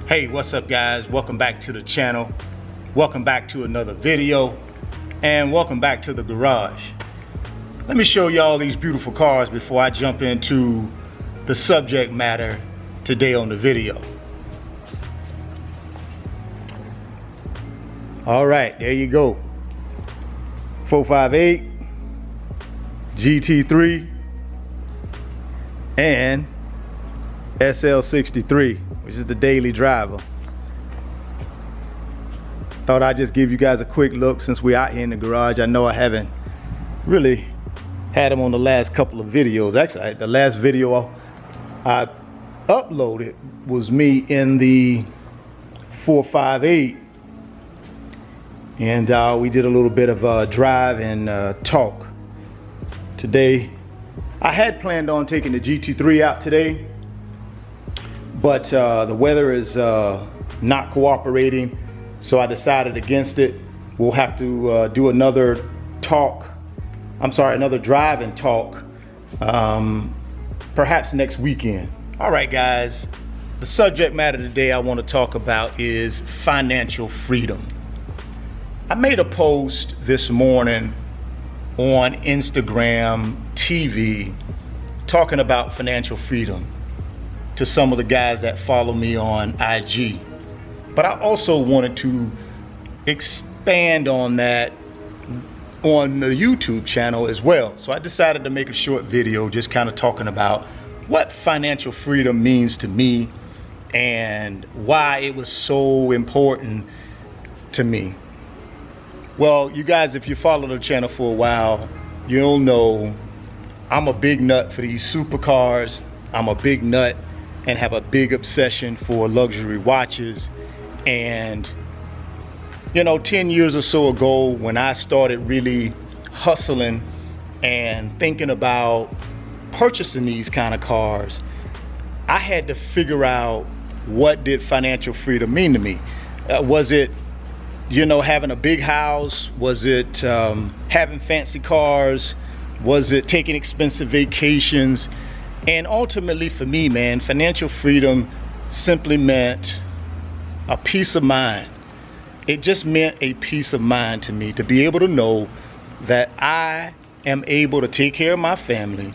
Hey, what's up guys? Welcome back to the channel. Welcome back to another video, and welcome back to the garage. Let me show y'all these beautiful cars before I jump into the subject matter today on the video. All right, there you go. 458 GT3 and SL63, which is the daily driver. Thought I'd just give you guys a quick look since we're out here in the garage. I know I haven't really had them on the last couple of videos. Actually, the last video I uploaded was me in the 458, and we did a little bit of drive and talk. Today, I had planned on taking the GT3 out today, but the weather is not cooperating, so I decided against it. We'll have to do another drive and talk, perhaps next weekend. All right, guys, the subject matter today I want to talk about is financial freedom. I made a post this morning on Instagram TV talking about financial freedom to some of the guys that follow me on IG. But I also wanted to expand on that on the YouTube channel as well. So I decided to make a short video just kind of talking about what financial freedom means to me and why it was so important to me. Well, you guys, if you follow the channel for a while, you'll know I'm a big nut for these supercars. I'm a big nut and have a big obsession for luxury watches. And you know, 10 years or so ago, when I started really hustling and thinking about purchasing these kind of cars, I had to figure out, what did financial freedom mean to me? Was it, you know, having a big house? Was it having fancy cars? Was it taking expensive vacations? And ultimately for me, man, financial freedom simply meant a peace of mind. It just meant a peace of mind to me, to be able to know that I am able to take care of my family.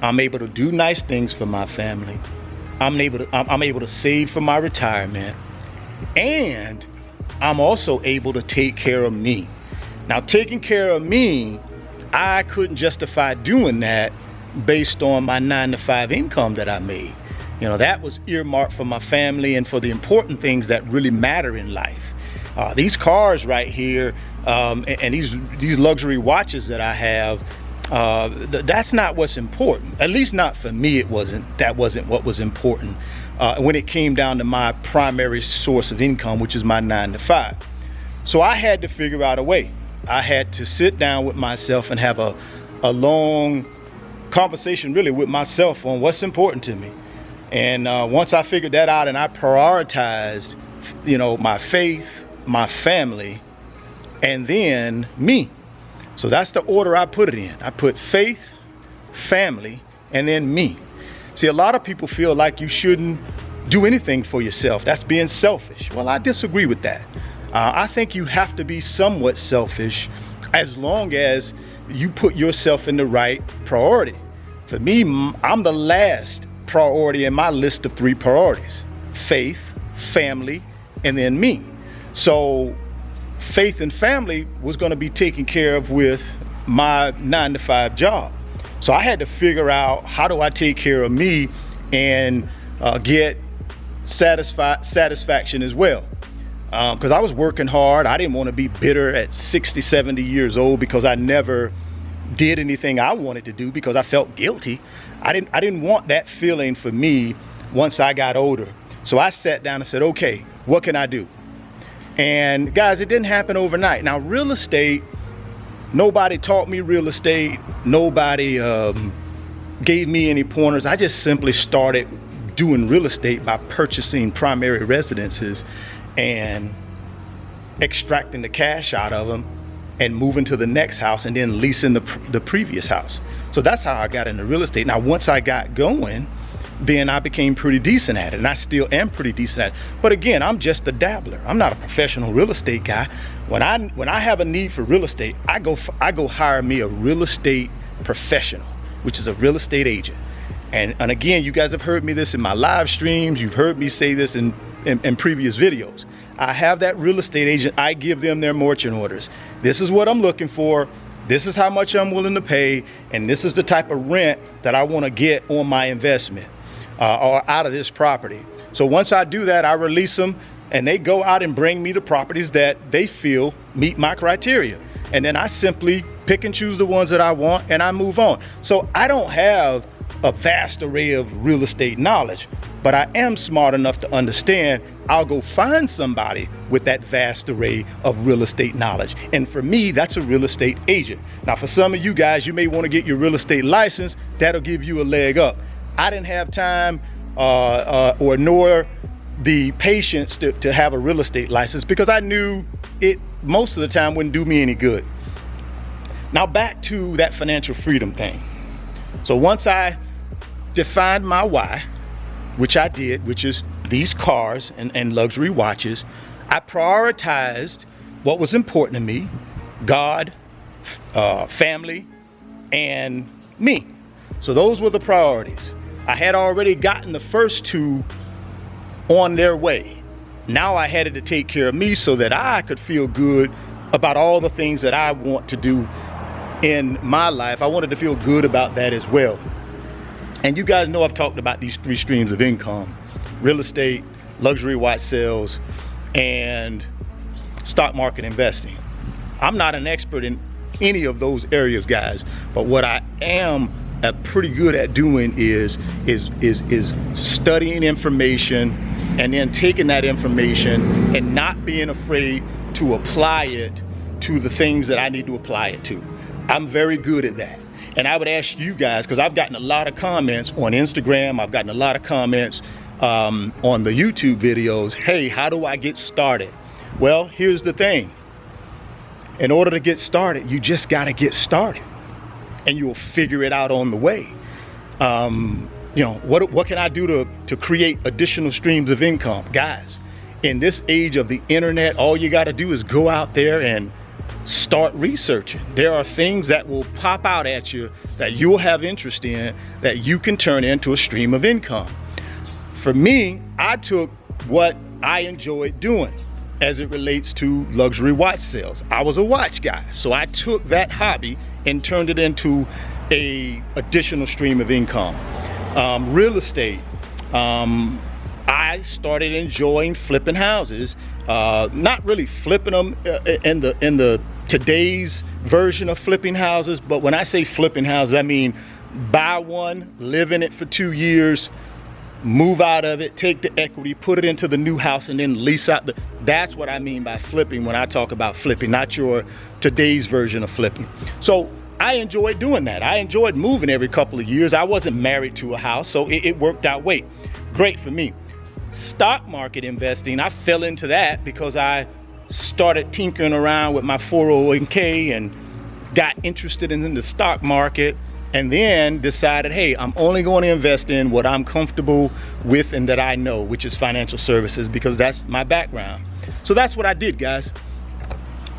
I'm able to do nice things for my family. I'm able to save for my retirement, and I'm also able to take care of me. Now, taking care of me, I couldn't justify doing that based on my 9-to-5 income that I made. You know, that was earmarked for my family and for the important things that really matter in life. These cars right here, and these luxury watches that I have, that's not what's important. At least not for me. That wasn't what was important when it came down to my primary source of income, which is my 9-to-5. So I had to figure out a way. I had to sit down with myself and have a long conversation really with myself on what's important to me. And once I figured that out and I prioritized, you know, my faith, my family, and then me. So that's the order I put it in. I put faith, family, and then me. See, a lot of people feel like you shouldn't do anything for yourself. That's being selfish. Well, I disagree with that. I think you have to be somewhat selfish as long as you put yourself in the right priority. For me, I'm the last priority in my list of 3 priorities: faith, family, and then me. So faith and family was going to be taken care of with my 9-to-5 job. So I had to figure out, how do I take care of me and get satisfaction as well? Because I was working hard. I didn't want to be bitter at 60, 70 years old because I never did anything I wanted to do because I felt guilty. I didn't want that feeling for me once I got older. So I sat down and said, okay, what can I do? And guys, it didn't happen overnight. Now, real estate, nobody taught me real estate. Nobody gave me any pointers. I just simply started doing real estate by purchasing primary residences and extracting the cash out of them and moving to the next house and then leasing the previous house. So that's how I got into real estate. Now, once I got going, then I became pretty decent at it, and I still am pretty decent at it. But again, I'm just a dabbler. I'm not a professional real estate guy. When I have a need for real estate, I go hire me a real estate professional, which is a real estate agent. And again, you guys have heard me this in my live streams. You've heard me say this in previous videos. I have that real estate agent. I give them their marching orders. This is what I'm looking for. This is how much I'm willing to pay, and this is the type of rent that I want to get on my investment or out of this property. So once I do that, I release them, and they go out and bring me the properties that they feel meet my criteria. And then I simply pick and choose the ones that I want, and I move on. So I don't have a vast array of real estate knowledge, but I am smart enough to understand I'll go find somebody with that vast array of real estate knowledge. And for me, that's a real estate agent. Now, for some of you guys, you may want to get your real estate license. That'll give you a leg up. I didn't have time or nor the patience to have a real estate license, because I knew it most of the time wouldn't do me any good. Now back to that financial freedom thing. So once I defined my why, which I did, which is these cars and luxury watches, I prioritized what was important to me: God, family, and me. So those were the priorities. I had already gotten the first two on their way. Now I had to take care of me so that I could feel good about all the things that I want to do in my life. I wanted to feel good about that as well. And you guys know I've talked about these three streams of income: real estate, luxury watch sales, and stock market investing. I'm not an expert in any of those areas, guys, but what I am pretty good at doing is studying information and then taking that information and not being afraid to apply it to the things that I need to apply it to. I'm very good at that. And I would ask you guys, because I've gotten a lot of comments on Instagram, I've gotten a lot of comments on the YouTube videos, hey, how do I get started? Well, here's the thing. In order to get started, you just got to get started, and you'll figure it out on the way. You know, what can I do to create additional streams of income? Guys, in this age of the internet, all you got to do is go out there and start researching. There are things that will pop out at you that you'll have interest in that you can turn into a stream of income. For me, I took what I enjoyed doing as it relates to luxury watch sales. I was a watch guy, so I took that hobby and turned it into a additional stream of income. Real estate, I started enjoying flipping houses. Not really flipping them in the today's version of flipping houses, but when I say flipping houses, I mean buy one, live in it for 2 years, move out of it, take the equity, put it into the new house, and then lease out that's what I mean by flipping when I talk about flipping, not your today's version of flipping. So I enjoyed doing that. I enjoyed moving every couple of years. I wasn't married to a house, so it worked out great for me. Stock market investing, I fell into that because I started tinkering around with my 401k and got interested in the stock market, and then decided, hey, I'm only going to invest in what I'm comfortable with and that I know, which is financial services, because that's my background. So that's what I did, guys.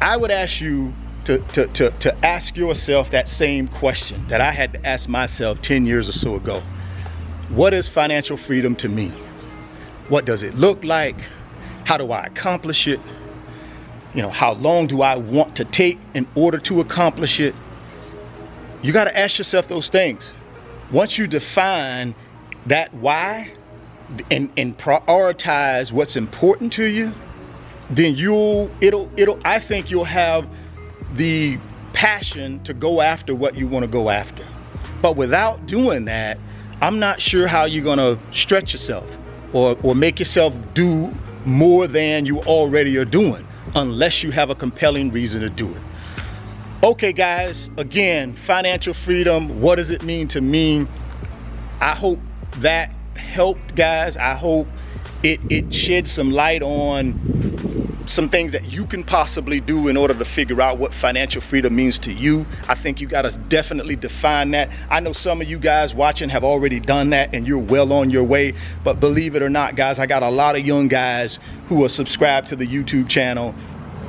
I would ask you to ask yourself that same question that I had to ask myself 10 years or so ago. What is financial freedom to me? What does it look like? How do I accomplish it? You know, how long do I want to take in order to accomplish it? You got to ask yourself those things. Once you define that why and prioritize what's important to you, then I think you'll have the passion to go after what you want to go after. But without doing that, I'm not sure how you're going to stretch yourself or make yourself do more than you already are doing, unless you have a compelling reason to do it. Okay, guys, again, financial freedom, what does it mean to me? I hope that helped, guys. I hope it shed some light on some things that you can possibly do in order to figure out what financial freedom means to you. I think you got to definitely define that. I know some of you guys watching have already done that and you're well on your way, but believe it or not, guys, I got a lot of young guys who are subscribed to the YouTube channel.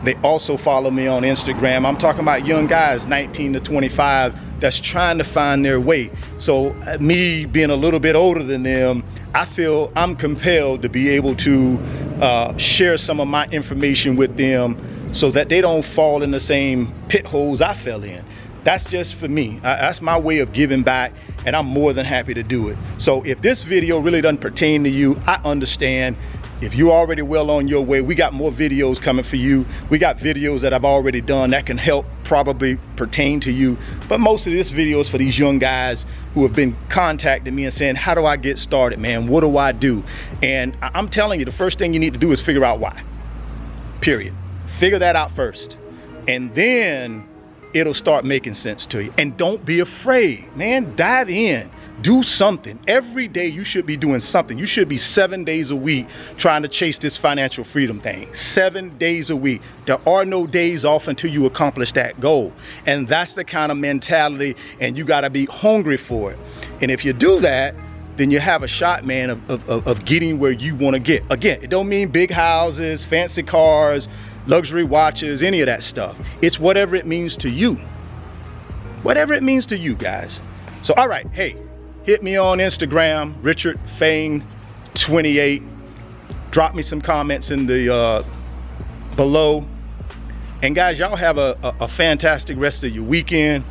They also follow me on Instagram. I'm talking about young guys, 19 to 25, that's trying to find their way. So me being a little bit older than them, I feel I'm compelled to be able to share some of my information with them so that they don't fall in the same pit holes I fell in. That's just for me. That's my way of giving back, and I'm more than happy to do it. So if this video really doesn't pertain to you, I understand. If you're already well on your way, we got more videos coming for you. We got videos that I've already done that can help probably pertain to you. But most of this video is for these young guys who have been contacting me and saying, how do I get started, man? What do I do? And I'm telling you, the first thing you need to do is figure out why. Period. Figure that out first. And then it'll start making sense to you. And don't be afraid, man. Dive in. Do something. Every day you should be doing something. You should be 7 days a week trying to chase this financial freedom thing. 7 days a week. There are no days off until you accomplish that goal. And that's the kind of mentality, and you got to be hungry for it. And if you do that, then you have a shot, man, of getting where you want to get. Again, it don't mean big houses, fancy cars, luxury watches, any of that stuff. It's whatever it means to you. Whatever it means to you, guys. So, all right, hey, hit me on Instagram, Richard Fain 28. Drop me some comments in the below. And guys, y'all have a fantastic rest of your weekend.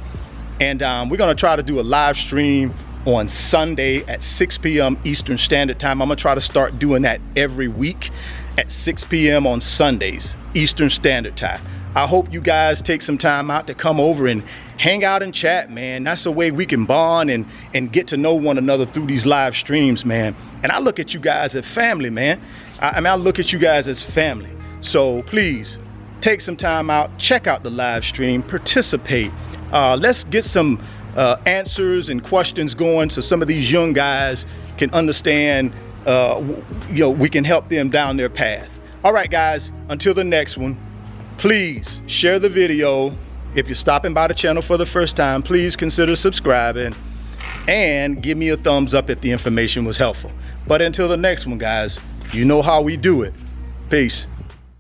And we're gonna try to do a live stream on Sunday at 6 p.m. Eastern Standard Time. I'm gonna try to start doing that every week at 6 p.m. on Sundays, Eastern Standard Time. I hope you guys take some time out to come over and hang out and chat, man. That's the way we can bond and get to know one another through these live streams, man. And I look at you guys as family, man. I look at you guys as family. So please take some time out, check out the live stream, participate. Let's get some answers and questions going so some of these young guys can understand, we can help them down their path. All right, guys, until the next one, please share the video. If you're stopping by the channel for the first time, please consider subscribing and give me a thumbs up if the information was helpful. But until the next one, guys, you know how we do it. Peace.